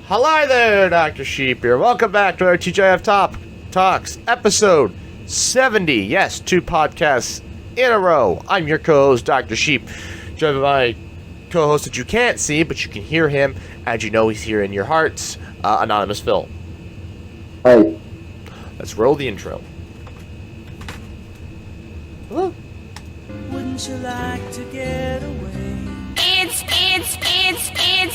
Hello there, Dr. Sheep here. Welcome back to our TGIF Talks, episode 70. Yes, 2 podcasts in a row. I'm your co-host, Dr. Sheep, joined by my co-host that you can't see, but you can hear him, and you know he's here in your hearts, Anonymous Phil. Hi. Let's roll the intro. Hello. Wouldn't you like to get away? It's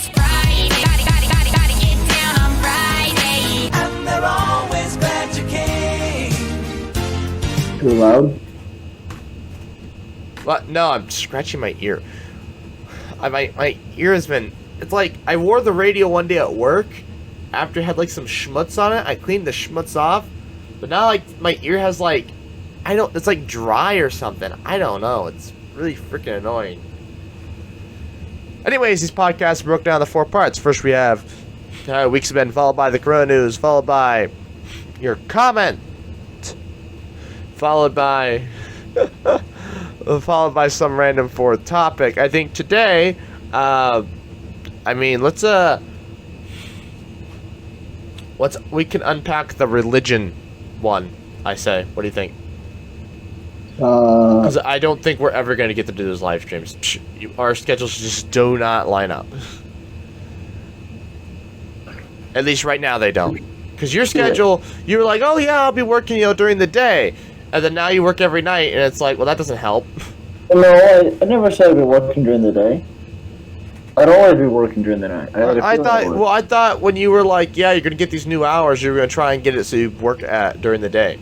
Friday. Gotta get down on Friday. And they're always glad you came. Too loud? What? No, I'm scratching my ear. My ear has been... It's like, I wore the radio one day at work. After it had, like, some schmutz on it. I cleaned the schmutz off. But now, like, my ear has, like... It's, like, dry or something. I don't know. It's really freaking annoying. Anyways, these podcasts broke down into 4 parts. First, we have Weeks Have Been, followed by the Corona News, followed by your comment, followed by some random 4th topic. I think today, we can unpack the religion one, I say. What do you think? Because I don't think we're ever going to get to do those live streams. Our schedules just do not line up. At least right now they don't. Because your schedule, you were like, oh yeah, I'll be working, during the day. And then now you work every night, and it's like, well, that doesn't help. No, I never said I'd be working during the day. I'd always be working during the night. I thought when you were like, yeah, you're going to get these new hours, you were going to try and get it so you work during the day.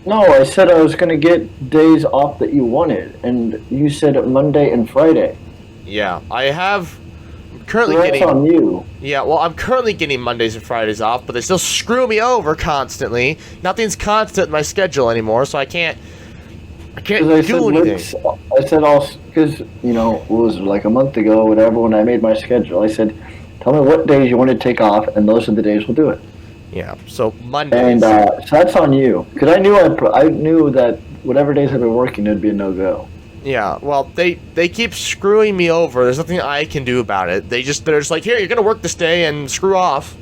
No, I said I was going to get days off that you wanted, and you said Monday and Friday. Yeah, I'm currently so that's getting... on you. Yeah, well, I'm currently getting Mondays and Fridays off, but they still screw me over constantly. Nothing's constant in my schedule anymore, so I can't do anything. I said because, it was like a month ago, whatever, when I made my schedule, I said, tell me what days you want to take off, and those are the days we'll do it. Yeah, so Mondays. And so that's on you, because I knew that whatever days I've been working, it'd be a no-go. Yeah, well, they keep screwing me over. There's nothing I can do about it. They're just like, here, you're gonna work this day and screw off.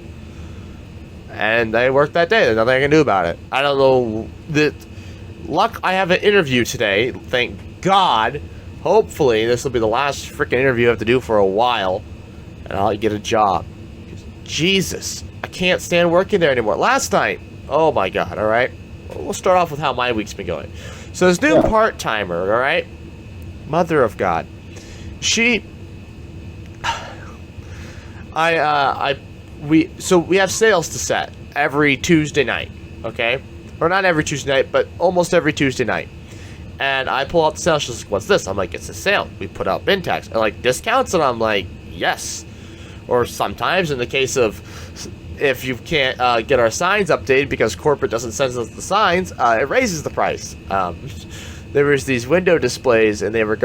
And I work that day. There's nothing I can do about it. I don't know. I have an interview today. Thank God. Hopefully, this will be the last freaking interview I have to do for a while, and I'll get a job. Jesus, I can't stand working there anymore. Last night, oh my God. All right, we'll start off with how my week's been going. So this new part-timer, all right, mother of God, we have sales to set every Tuesday night, okay, or not every Tuesday night, but almost every Tuesday night. And I pull out the sale. She's like, "What's this?" I'm like, "It's a sale. We put out bin tags." And like discounts, and I'm like, "Yes." Or sometimes, in the case of if you can't get our signs updated because corporate doesn't send us the signs, it raises the price. There was these window displays, and they were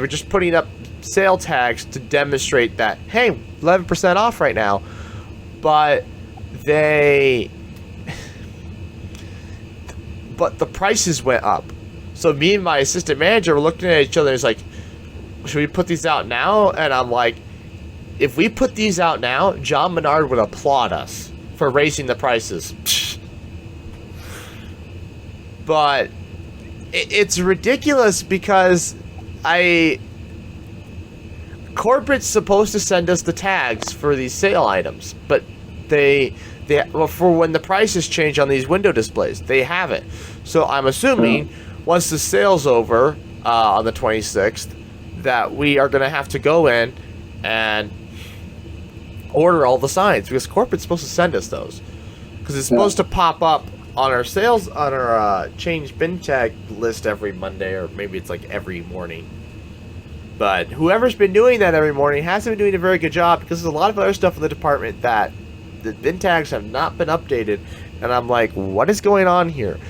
just putting up sale tags to demonstrate that, hey, 11% off right now. But the prices went up. So me and my assistant manager were looking at each other, and it's like, should we put these out now? And I'm like, if we put these out now, John Menard would applaud us for raising the prices. But it's ridiculous because corporate's supposed to send us the tags for these sale items, but for when the prices change on these window displays, they have it. So I'm assuming once the sale's over on the 26th, that we are going to have to go in and order all the signs, because corporate's supposed to send us those, because it's supposed to pop up on our sales, on our change bin tag list every Monday, or maybe it's like every morning. But whoever's been doing that every morning hasn't been doing a very good job, because there's a lot of other stuff in the department that the bin tags have not been updated, and I'm like, what is going on here?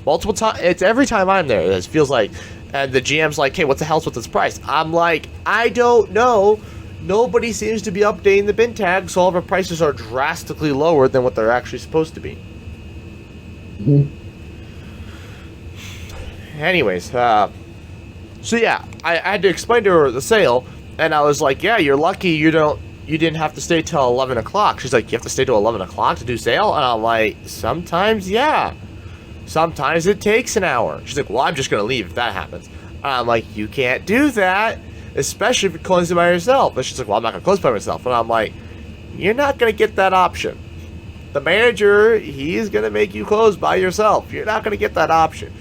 Multiple times, it's every time I'm there, it feels like, and the GM's like, hey, what the hell's with this price? I'm like, I don't know. Nobody seems to be updating the bin tags, so all of our prices are drastically lower than what they're actually supposed to be. Mm-hmm. Anyways, so yeah, I had to explain to her the sale, and I was like, yeah, you're lucky you you didn't have to stay till 11 o'clock. She's like, you have to stay till 11 o'clock to do sale? And I'm like, sometimes, yeah. Sometimes it takes an hour. She's like, well, I'm just going to leave if that happens. And I'm like, you can't do that, especially if you're closing by yourself. And she's like, well, I'm not going to close by myself. And I'm like, you're not going to get that option. The manager, he's going to make you close by yourself. You're not going to get that option.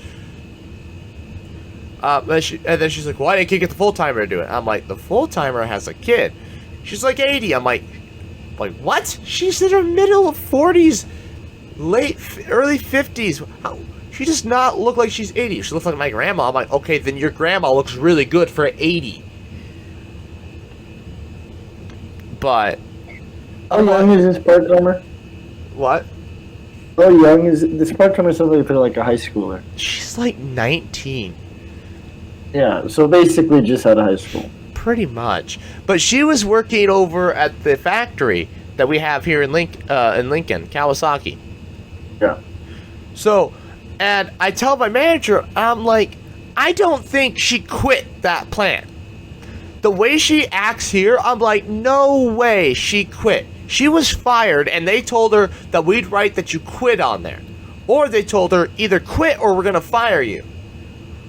And then she's like, well, I can't get the full-timer to do it. I'm like, the full-timer has a kid. She's like 80. I'm like, what? She's in her middle of 40s, early 50s. She does not look like she's 80. She looks like my grandma. I'm like, okay, then your grandma looks really good for 80. But how young is this part-timer? what? How young is this part-timer? Somebody for like a high schooler. She's like 19. Yeah, so basically just out of high school. Pretty much. But she was working over at the factory that we have here in Lincoln, Kawasaki. Yeah. So, and I tell my manager, I'm like, I don't think she quit that plant. The way she acts here, I'm like, no way she quit. She was fired, and they told her that we'd write that you quit on there. Or they told her, either quit or we're going to fire you.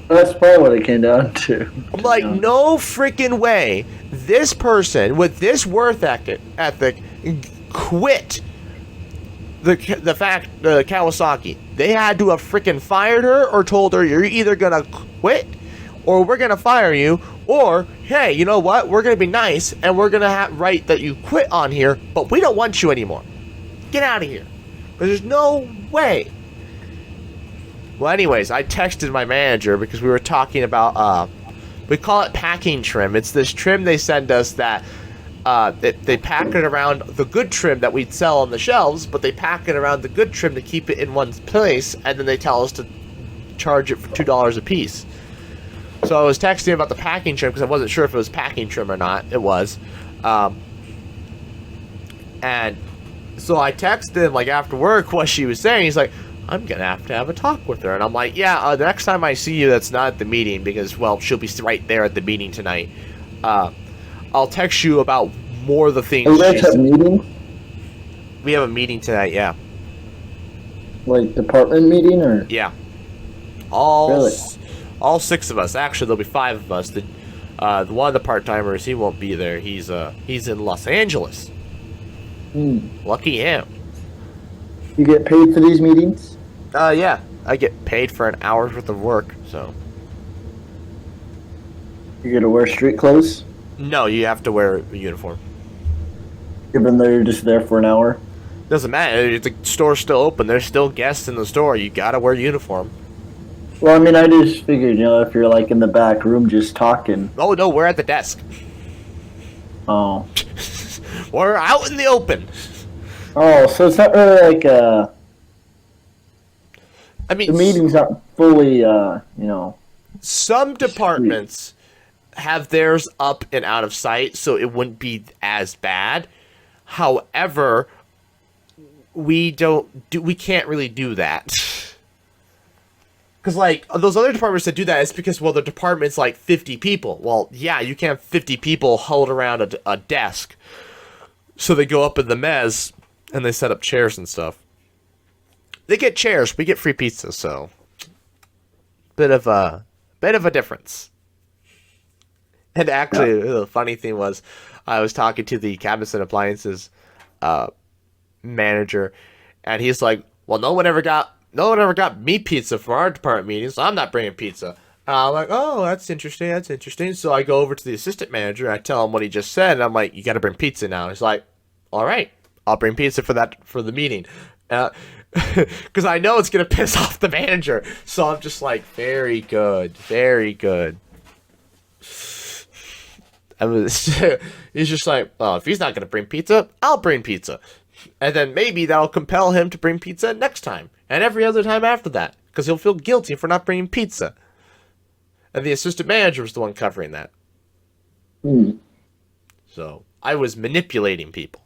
That's probably what it came down to. I'm like, no freaking way this person with this worth ethic quit the Kawasaki. They had to have freaking fired her or told her, you're either going to quit or we're going to fire you, or, hey, you know what? We're going to be nice and we're going to write that you quit on here, but we don't want you anymore. Get out of here. There's no way. Well, anyways, I texted my manager because we were talking about, we call it packing trim. It's this trim they send us that they pack it around the good trim that we'd sell on the shelves, but they pack it around the good trim to keep it in one place, and then they tell us to charge it for $2 a piece. So I was texting about the packing trim because I wasn't sure if it was packing trim or not. It was. And so I texted him, like, after work what she was saying. He's like, I'm going to have a talk with her. And I'm like, yeah, the next time I see you, that's not at the meeting because, well, she'll be right there at the meeting tonight. I'll text you about more of the things. You guys have a meeting? We have a meeting tonight, yeah. Like department meeting or? Yeah. Really? All 6 of us. Actually, there'll be 5 of us. The one of the part-timers, he won't be there. He's in Los Angeles. Lucky him. You get paid for these meetings? Yeah. I get paid for an hour's worth of work, so. You get to wear street clothes? No, you have to wear a uniform. Even though you're just there for an hour? Doesn't matter. The store's still open. There's still guests in the store. You gotta wear a uniform. Well, I mean, I just figured, you know, if you're like in the back room just talking. Oh, no, we're at the desk. Oh. We're out in the open. Oh, so it's not really like, I mean, the meeting's not fully, you know. some departments have theirs up and out of sight, so it wouldn't be as bad. However, we can't really do that. Because, like, those other departments that do that, it's because, well, the department's like 50 people. Well, yeah, you can't have 50 people huddled around a desk. So they go up in the mezz, and they set up chairs and stuff. They get chairs, we get free pizza, so... Bit of a difference. And actually, the funny thing was, I was talking to the Cabinets and Appliances manager, and he's like, well, no one ever got me pizza for our department meeting, so I'm not bringing pizza. I'm like, oh, that's interesting. So I go over to the assistant manager, and I tell him what he just said, and I'm like, you got to bring pizza now. He's like, all right, I'll bring pizza for the meeting. Because I know it's going to piss off the manager. So I'm just like, very good. He's just like, oh, if he's not going to bring pizza, I'll bring pizza. And then maybe that'll compel him to bring pizza next time. And every other time after that. Because he'll feel guilty for not bringing pizza. And the assistant manager was the one covering that. So I was manipulating people.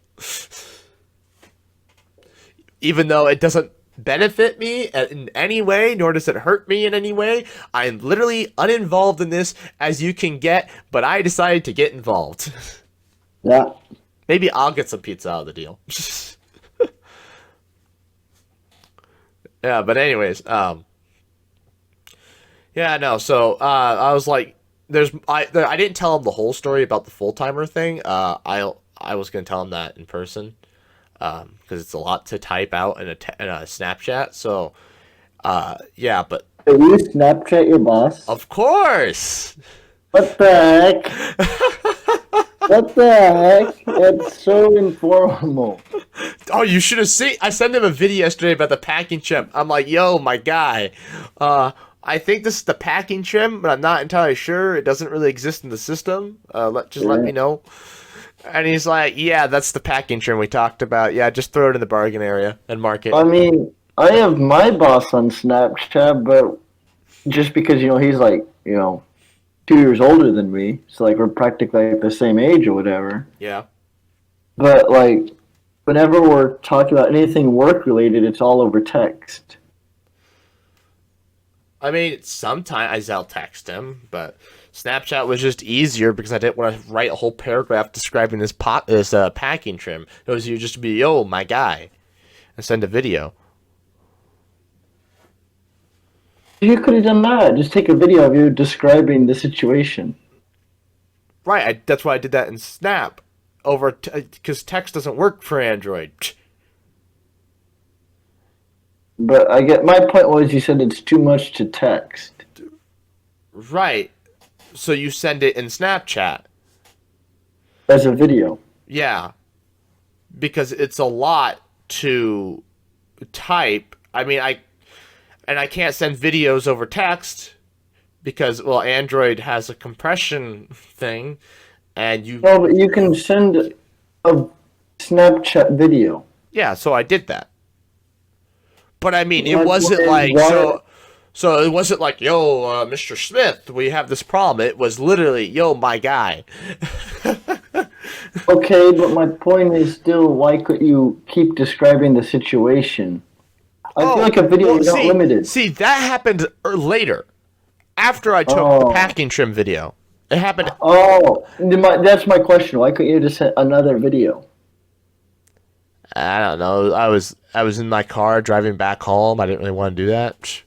Even though it doesn't benefit me in any way, nor does it hurt me in any way. I'm literally uninvolved in this as you can get, but I decided to get involved. Yeah. Maybe I'll get some pizza out of the deal. Yeah, but anyways, yeah, no. So I was like, I didn't tell him the whole story about the full timer thing. I was gonna tell him that in person, because it's a lot to type out in a Snapchat. So yeah, but Did you Snapchat your boss? of course. What the heck? What the heck? It's so informal. Oh, you should have seen. I sent him a video yesterday about the packing trim. I'm like, yo, my guy. I think this is the packing trim, but I'm not entirely sure. It doesn't really exist in the system. Let me know. And he's like, yeah, that's the packing trim we talked about. Yeah, just throw it in the bargain area and mark it. I mean, I have my boss on Snapchat, but just because, he's like, 2 years older than me, so like we're practically like the same age or whatever. Yeah. But like, whenever we're talking about anything work related, it's all over text. I mean, sometimes I'll text him, but Snapchat was just easier because I didn't want to write a whole paragraph describing this packing trim. It was you just to be, yo, my guy, and send a video. You could have done that. Just take a video of you describing the situation. Right, that's why I did that in Snap, because text doesn't work for Android. But my point was you said it's too much to text. Right, so you send it in Snapchat. As a video. Yeah, because it's a lot to type. I mean, I can't send videos over text because, well, Android has a compression thing, and you... No, but you can send a Snapchat video. Yeah, so I did that. But I mean, it What- wasn't what- like... So it wasn't like, yo, Mr. Smith, we have this problem. It was literally, yo, my guy. Okay, but my point is still, why could you keep describing the situation? I feel like a video is not limited. See, that happened later. After I took the packing trim video. It happened... Oh, that's my question. Why couldn't you just send another video? I don't know. I was in my car driving back home. I didn't really want to do that.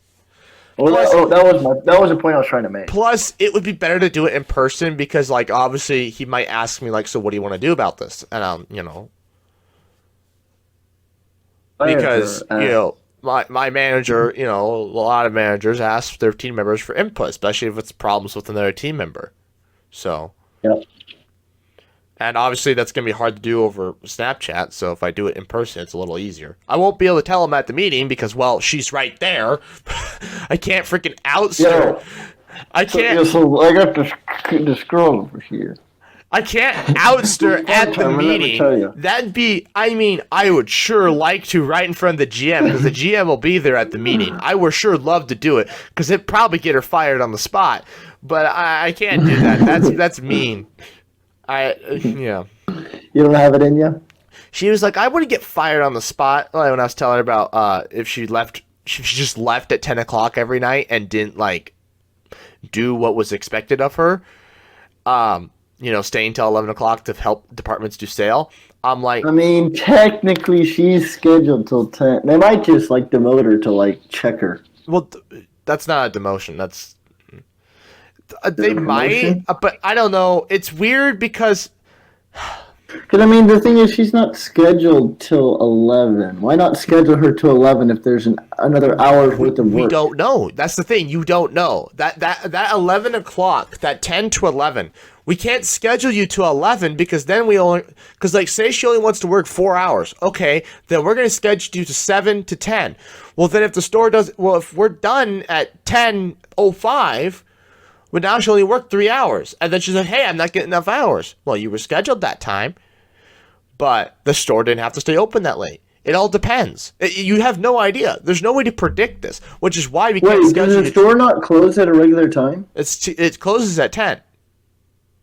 Well, that was the point I was trying to make. Plus, it would be better to do it in person because, like, obviously, he might ask me, like, so what do you want to do about this? And, because, my manager, a lot of managers ask their team members for input, especially if it's problems with another team member. So, Yep. And obviously that's going to be hard to do over Snapchat, so if I do it in person, it's a little easier. I won't be able to tell him at the meeting because, well, she's right there. I can't freaking oust her. I can't. So I got to scroll over here. I can't oust her at the meeting. That'd be, I would sure like to right in front of the GM because the GM will be there at the meeting. I would sure love to do it because it'd probably get her fired on the spot. But I can't do that. That's mean. Yeah. You don't have it in you? She was like, I wouldn't get fired on the spot. Like, when I was telling her about if she just left at 10 o'clock every night and didn't, like, do what was expected of her. Staying till 11 o'clock to help departments do sale. I'm like... I mean, technically, she's scheduled till 10. They might just, like, demote her to, like, check her. Well, that's not a demotion. That's... They might, but I don't know. It's weird because... Because, I mean, the thing is, she's not scheduled till 11. Why not schedule her till 11 if there's another hour's worth of work? We don't know. That's the thing. You don't know. That 11 o'clock, that 10 to 11, we can't schedule you to 11 because then because, like, say she only wants to work 4 hours. Okay, then we're going to schedule you to 7 to 10. Well, then if the store if we're done at 10:05... But now she only worked 3 hours. And then she's like, hey, I'm not getting enough hours. Well, you were scheduled that time. But the store didn't have to stay open that late. It all depends. You have no idea. There's no way to predict this. Which is why we can't schedule... Wait, does the store not close at a regular time? It closes at 10.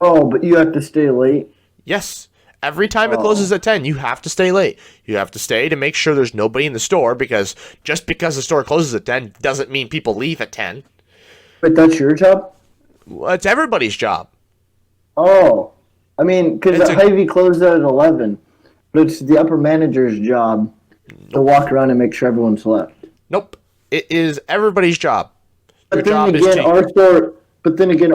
Oh, but you have to stay late? Yes. Every time it closes at 10, you have to stay late. You have to stay to make sure there's nobody in the store. Because just because the store closes at 10 doesn't mean people leave at 10. But that's your job? Well, it's everybody's job. Oh. I mean, because It's a- Hy-Vee closed at 11, but it's the upper manager's job to walk around and make sure everyone's left. Nope. It is everybody's job. Your But then job is again, to.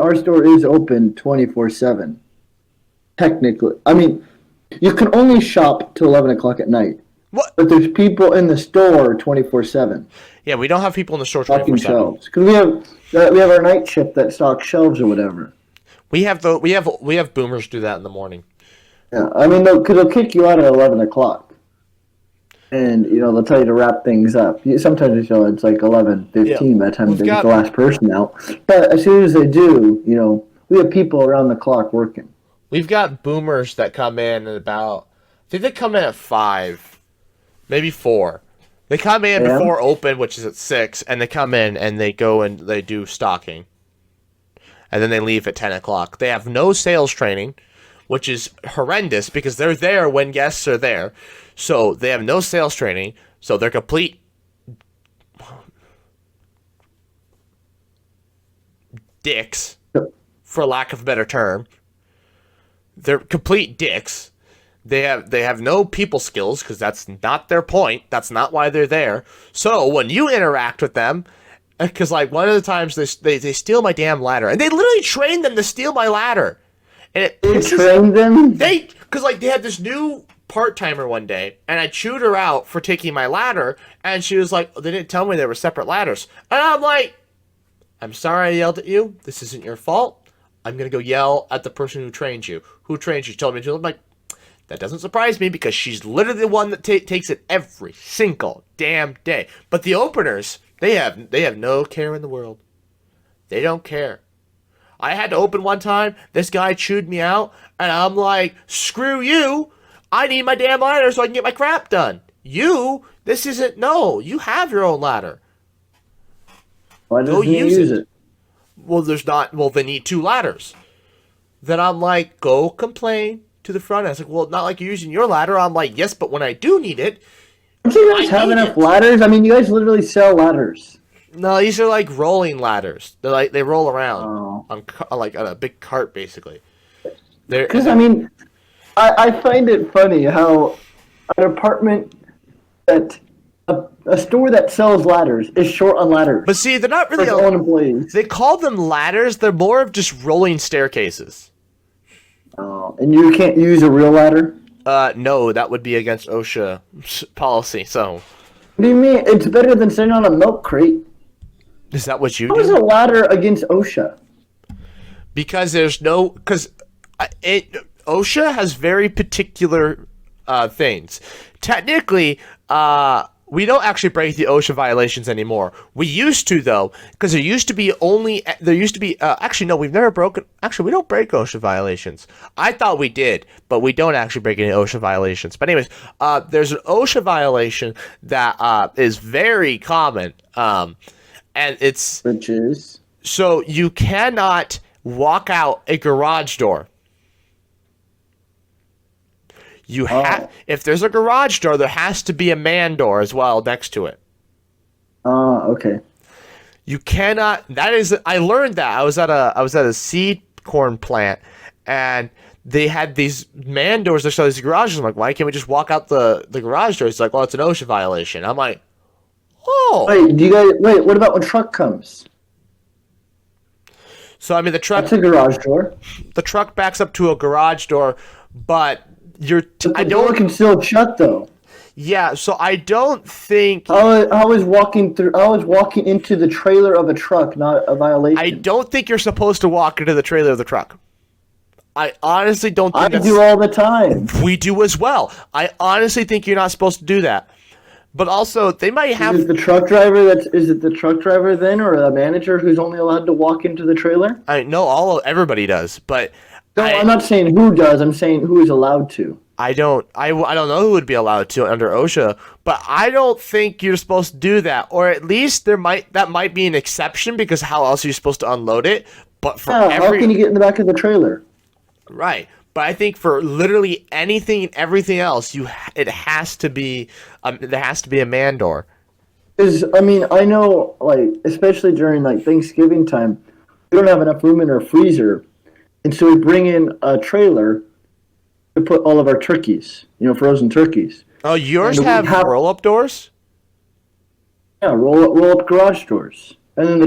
our store is open 24/7. Technically, I mean, you can only shop till 11 o'clock at night. What? But there's people in the store 24/7 Yeah, we don't have people in the store stocking 24/7. shelves. Because we have our night shift that stocks shelves or whatever. We have boomers do that in the morning. Yeah, I mean, because they'll kick you out at 11 o'clock. And, they'll tell you to wrap things up. Sometimes, it's like 11:15 by the time We've they got- get the last person out. But as soon as they do, we have people around the clock working. We've got boomers that come in at about. I think they come in at 5, maybe 4. They come in Yeah. before open, which is at 6, and they come in and they go and they do stocking. And then they leave at 10 o'clock. They have no sales training, which is horrendous because they're there when guests are there. So they have no sales training. So they're complete dicks, for lack of a better term. They're complete dicks. They have no people skills because that's not their point. That's not why they're there. So when you interact with them, because like one of the times they steal my damn ladder, and they literally trained them to steal my ladder, and it They pisses- train them? because like they had this new part-timer one day, and I chewed her out for taking my ladder, and she was like, they didn't tell me they were separate ladders, and I'm like, I'm sorry I yelled at you. This isn't your fault. I'm gonna go yell at the person who trained you. Who trained you? Told me to. I'm like, that doesn't surprise me because she's literally the one that takes it every single damn day. But the openers, they have no care in the world. They don't care. I had to open one time. This guy chewed me out, and I'm like, screw you. I need my damn ladder so I can get my crap done. You have your own ladder. Why Go doesn't he use use it. it? Well, they need 2 ladders. Then I'm like, go complain to the front. I was like, well, not like you're using your ladder. I'm like, yes, but when I do need it, Don't you guys I have need enough it. ladders? I mean, you guys literally sell ladders. no, these are like rolling ladders. They're like, they roll around Oh. on a big cart, basically. They're, Because, I mean, I find it funny how an apartment a store that sells ladders is short on ladders but see, they're not for really. its own employees. They call them ladders. They're more of just rolling staircases. Oh, and you can't use a real ladder? No, that would be against OSHA policy. So, What do you mean? It's better than sitting on a milk crate. is that what you How is do? a ladder against OSHA? Because OSHA has very particular things. Technically, we don't actually break the OSHA violations anymore. We used to, though, because there used to be actually no, we've never broken. Actually, we don't break OSHA violations. I thought we did, but we don't actually break any OSHA violations. But anyways, there's an OSHA violation that is very common, and it's Which is? so you cannot walk out a garage door. You have if there's a garage door, there has to be a man door as well next to it. Okay. You cannot. That is, I learned that. I was at a seed corn plant, and they had these man doors that show these garages. I'm like, why can't we just walk out the garage door? It's like, well, it's an OSHA violation. I'm like, oh. Wait, what about when truck comes? So I mean, the That's a garage door. truck backs up to a garage door, but The door can still shut though. Yeah, so I don't think I was walking into the trailer of a truck, not a violation. I don't think you're supposed to walk into the trailer of the truck. I honestly don't think I do all the time. we do as well. I honestly think you're not supposed to do that. But also, they might have. Is it the truck driver then, or the manager who's only allowed to walk into the trailer? I know everybody does, but No, I'm not saying who does. I'm saying who is allowed to. I don't know who would be allowed to under OSHA, but I don't think you're supposed to do that. Or at least that might be an exception because how else are you supposed to unload it? But for How can you get in the back of the trailer? Right. But I think for literally anything and everything else, there has to be a man door. Because I mean, I know, like, especially during like Thanksgiving time, we don't have enough room in our freezer, and so we bring in a trailer to put all of our turkeys, frozen turkeys. Oh, yours And we have roll-up doors? Yeah, roll up garage doors, and then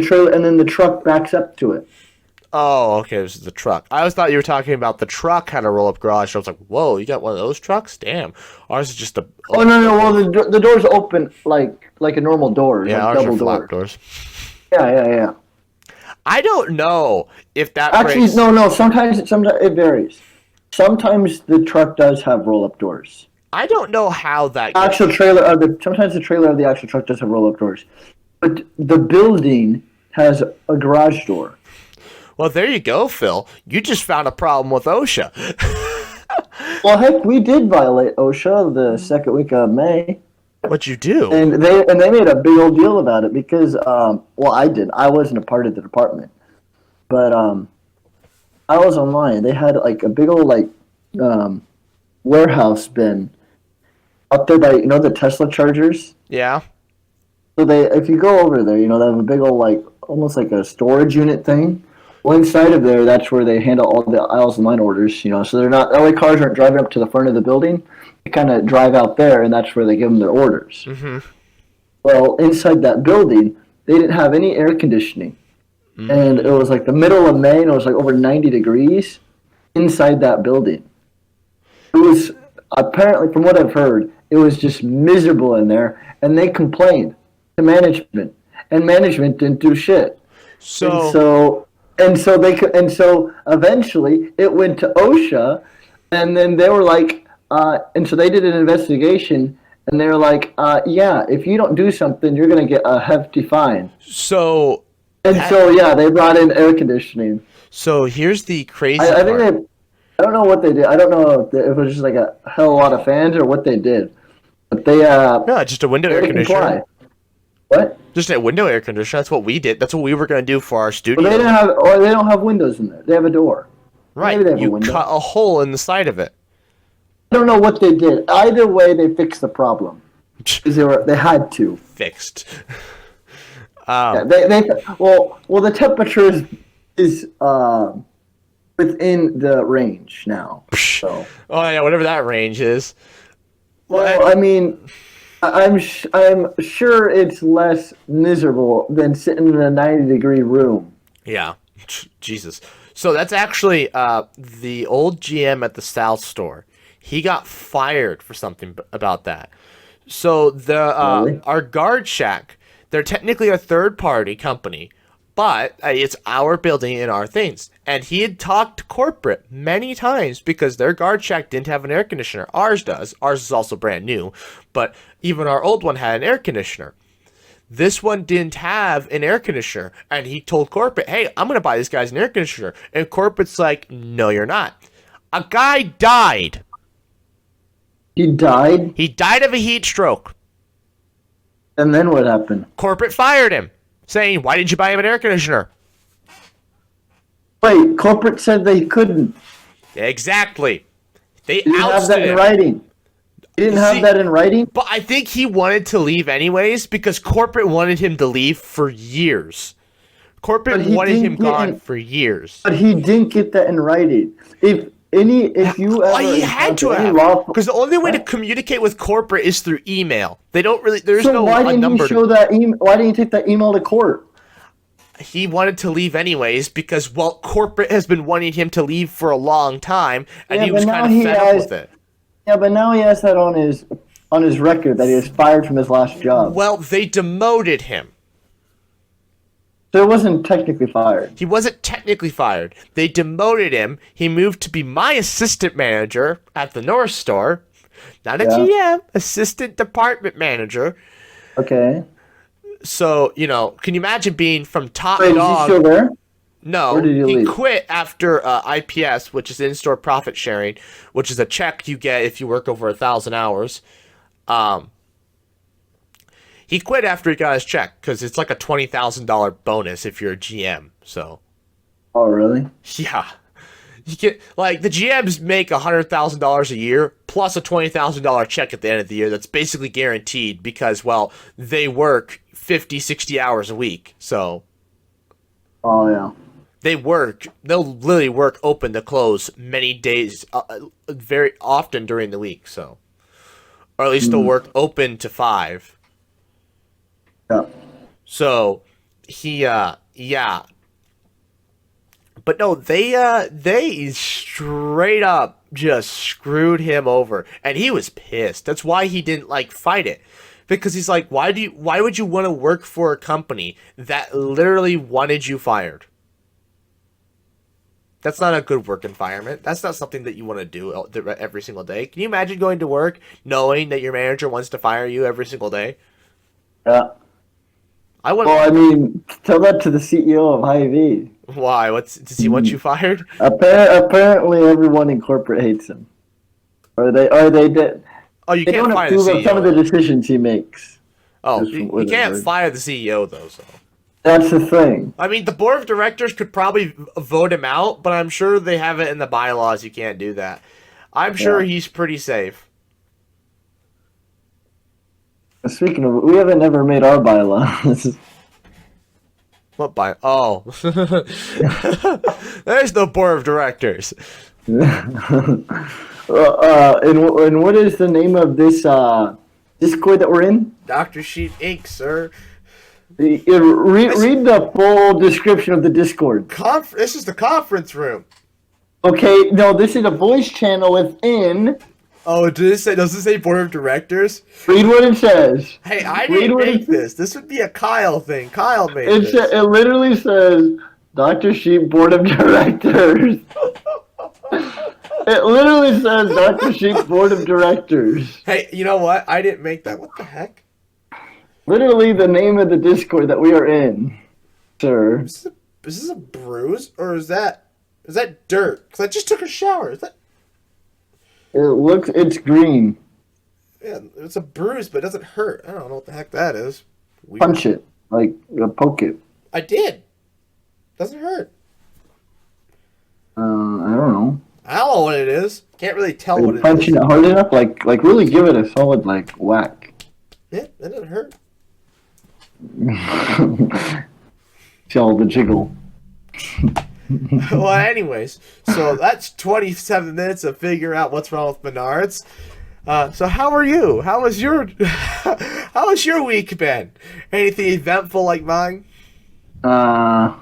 the truck backs up to it. Oh, okay, this is the truck. I always thought you were talking about the truck had a roll-up garage. I was like, whoa, you got one of those trucks? Damn. Ours is just a... Oh no! Well, the doors open like a normal door, Yeah, like ours double are flap doors. doors. Yeah. I don't know if that Actually, breaks... no. Sometimes it varies. Sometimes the truck does have roll-up doors. I don't know how that gets... Sometimes the trailer of the actual truck does have roll-up doors, but the building has a garage door. Well, there you go, Phil. You just found a problem with OSHA. Well, heck, we did violate OSHA the second week of May. What'd you do? And they made a big old deal about it because, I did. I wasn't a part of the department. But I was online. They had, like, a big old, like, warehouse bin up there by, the Tesla chargers. Yeah. So if you go over there, they have a big old, like, almost like a storage unit thing. Well, inside of there, that's where they handle all the aisles and line orders, so they're not, that way cars aren't driving up to the front of the building. They kind of drive out there, and that's where they give them their orders. Mm-hmm. Well, inside that building, they didn't have any air conditioning. Mm-hmm. And it was like the middle of May, and it was like over 90 degrees inside that building. It was, apparently, from what I've heard, it was just miserable in there, and they complained to management, and management didn't do shit. So eventually it went to OSHA, and then they were like, and so they did an investigation, and they were like, if you don't do something, you're going to get a hefty fine. They brought in air conditioning. So here's the crazy I part. think I don't know what they did. I don't know if it was just like a hell of a lot of fans or what they did. But they, no, just a window air conditioner. Comply. What? Just a window air conditioner. That's what we did. That's what we were going to do for our studio. Well, they don't have windows in there. They have a door. Right. Maybe they have a You window. cut a hole in the side of it. I don't know what they did. Either way, they fixed the problem because they had to. Fixed. Yeah, the temperature is within the range now. So. Oh yeah, whatever that range is. Well, I mean, I'm sure it's less miserable than sitting in a 90-degree room. Yeah, Jesus. So that's actually the old GM at the South store. He got fired for something about that. So Really? Our guard shack, they're technically a third-party company, but it's our building and our things. And he had talked to corporate many times because their guard shack didn't have an air conditioner. Ours does. Ours is also brand new, but even our old one had an air conditioner. This one didn't have an air conditioner, and he told corporate, hey, I'm going to buy this guy's an air conditioner. And corporate's like, no, you're not. A guy died. He died? He died of a heat stroke. And then what happened? Corporate fired him, saying, why didn't you buy him an air conditioner? Wait, corporate said they couldn't. Exactly. They Didn't have ousted that in him. writing. He didn't have that in writing? But I think he wanted to leave anyways because corporate wanted him to leave for years. Corporate wanted him gone for years. But he didn't get that in writing. If you ever... He had to have. Because the only way to communicate with corporate is through email. They don't really... There's so no why didn't number. he show that email? Why didn't he take that email to court? He wanted to leave anyways because, corporate has been wanting him to leave for a long time, and he was kind of fed up with it. Yeah, but now he has that on his record that he was fired from his last job. Well, they demoted him. So he wasn't technically fired. He wasn't technically fired. They demoted him. He moved to be my assistant manager at the North Store. Not a GM, assistant department manager. Okay. So, can you imagine being from top Wait, dog? is he still there? No, Or did he leave? quit after IPS, which is in-store profit sharing, which is a check you get if you work over 1,000 hours. He quit after he got his check because it's like a $20,000 bonus if you're a GM. So, Oh, really? yeah, you get the GMs make $100,000 a year plus a $20,000 check at the end of the year. That's basically guaranteed because they work 50, 60 hours a week. So, Oh, yeah. They'll literally work open to close many days, very often during the week. So, or at least they'll work open to 5. Yeah. So yeah. But no, they straight up just screwed him over, and he was pissed. That's why he didn't like fight it, because he's like, why would you want to work for a company that literally wanted you fired? That's not a good work environment. That's not something that you want to do every single day. Can you imagine going to work knowing that your manager wants to fire you every single day? Yeah. I would. Well, I mean, tell that to the CEO of Hy-Vee. Why? Does he want you fired? Apparently, everyone in corporate hates him. Or they did. Oh, you They can't don't fire the approve of some of the CEO. decisions he makes. Oh, Just from you what I can't heard. fire the CEO though. So. That's the thing. I mean, the board of directors could probably vote him out, but I'm sure they have it in the bylaws. You can't do that. I'm sure he's pretty safe. Speaking of, we haven't ever made our bylaws. What by? Oh, there's no board of directors. And what is the name of this Discord that we're in? Dr. Sheep Inc., sir. Read the full description of the Discord. This is the conference room. Okay, no, this is a voice channel within. Oh, does it say board of directors? Read what it says. Hey, I Read didn't what make it this. This would be a Kyle thing. Kyle made It this. literally says Dr. Sheep Board of Directors. It literally says Dr. Sheep Board of Directors. Hey, you know what? I didn't make that. What the heck? Literally the name of the Discord that we are in, sir. Is this a bruise or is that dirt? Because I just took a shower. Is that? It's green. Yeah, it's a bruise, but it doesn't hurt. I don't know what the heck that is. Weird. Punch it, like poke it. I did. Doesn't hurt. I don't know. I don't know what it is. Can't really tell Are what you it punching is. it hard enough? Like really give it a solid whack. Yeah, that doesn't hurt. See all the jiggle. Well, anyways, so that's 27 minutes of figuring out what's wrong with Menards. So how are you? How was your week been? Anything eventful like mine? I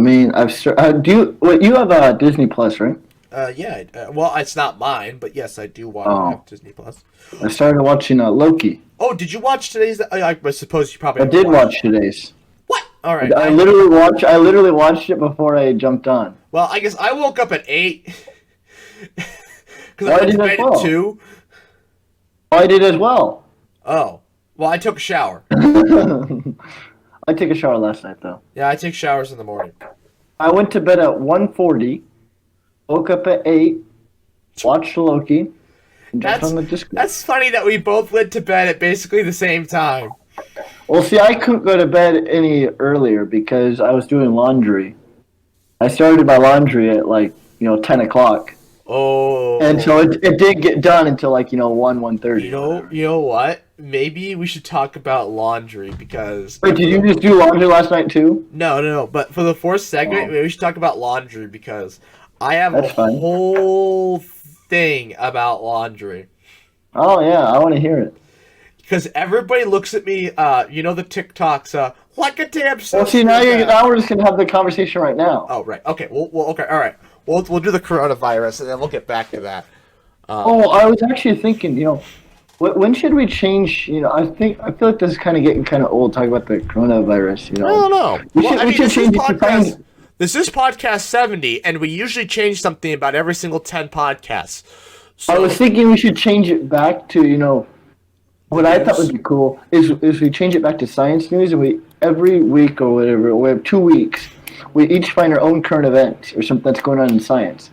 mean, you have Disney Plus, right? Yeah. Well, it's not mine, but yes, I do watch have Disney Plus. I started watching Loki. Oh, did you watch today's? I suppose you probably. I did watch today's. What? All right. I literally watched it before I jumped on. Well, I guess I woke up at 8 because Well, I I went to did as bed well. at 2. I did as well. Oh, well, I took a shower. I took a shower last night though. Yeah, I take showers in the morning. I went to bed at 1:40, woke up at 8, watched Loki, and jumped on the Discord. That's funny that we both went to bed at basically the same time. Well, see, I couldn't go to bed any earlier because I was doing laundry. I started my laundry at 10 o'clock. Oh. And so it didn't get done until 1:30. You know what? Maybe we should talk about laundry because. Wait, did you just do laundry last night too? No. But for the fourth segment, maybe we should talk about laundry because I have That's fine. whole thing about laundry. Oh yeah, I want to hear it. Because everybody looks at me, the TikToks, like a damn Well, see, now we're just gonna have the conversation right now. Oh, right. Okay. Well, okay. All right. We'll do the coronavirus, and then we'll get back to that. I was actually thinking, when should we change? I feel like this is kind of getting kind of old talking about the coronavirus. I don't know. We should change it to find. This is podcast 70, and we usually change something about every single 10 podcasts. So, I was thinking we should change it back to, what I thought would be cool is we change it back to science news, and every week or whatever, we have 2 weeks, we each find our own current event or something that's going on in science,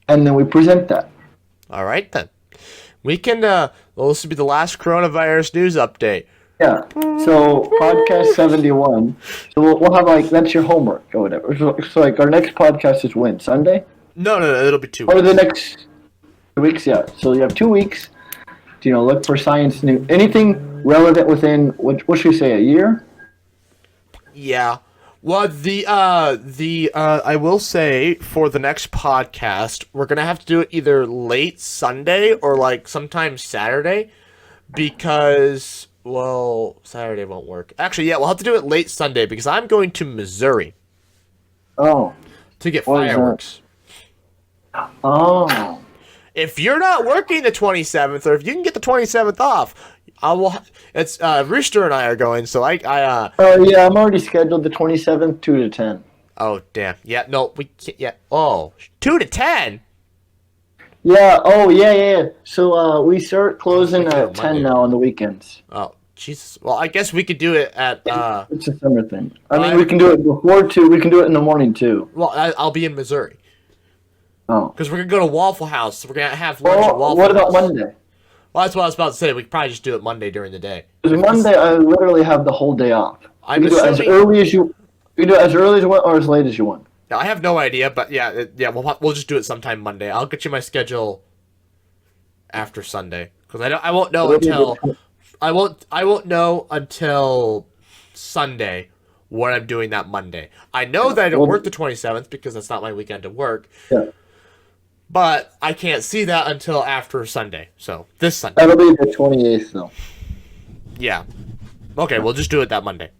and then we present that. all right, then. We can, this will be the last coronavirus news update. Yeah. So podcast 71. So we'll have that's your homework or whatever. So our next podcast is when? Sunday? No, it'll be 2 Or weeks. the next 2 weeks, yeah. So you have 2 weeks to look for science news. Anything relevant within what should we say, a year? Yeah. Well, I will say for the next podcast, we're gonna have to do it either late Sunday or like sometime Saturday, because Saturday won't work. Actually, yeah, we'll have to do it late Sunday because I'm going to Missouri Oh. to get Why is that? fireworks. Oh. If you're not working the 27th, or if you can get the 27th off, I will. It's Rooster and I are going, so I Oh yeah, I'm already scheduled the 27th, 2 to 10. Oh damn! Yeah, no, we can't. Yeah. Oh, 2 to 10. Yeah. Oh yeah. So we start closing We do it at 10 Monday. now on the weekends. Oh Jesus. Well, I guess we could do it at. It's a summer thing. I mean, we can do it before 2. We can do it in the morning too. Well, I'll be in Missouri Oh. because we're gonna go to Waffle House. So we're gonna have lunch at Well, Waffle what about House. Monday? Well, that's what I was about to say. We could probably just do it Monday during the day. Because Monday I literally have the whole day off. I'm You can do it as assuming- early as you. You can do it as early as you want or as late as you want. Now, I have no idea, but yeah, we'll just do it sometime Monday. I'll get you my schedule after Sunday because I won't know until I won't know until Sunday what I'm doing that Monday. I know that I don't work the 27th because that's not my weekend to work, Yeah. but I can't see that until after Sunday. So this Sunday, That'll be the 28th though. yeah. Okay, we'll just do it that Monday.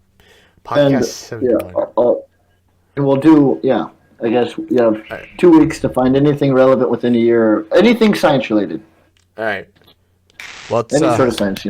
And Podcast 71. and we'll do I guess you have Alright. 2 weeks to find anything relevant within a year, anything science related, All right. Well, it's, any sort of science.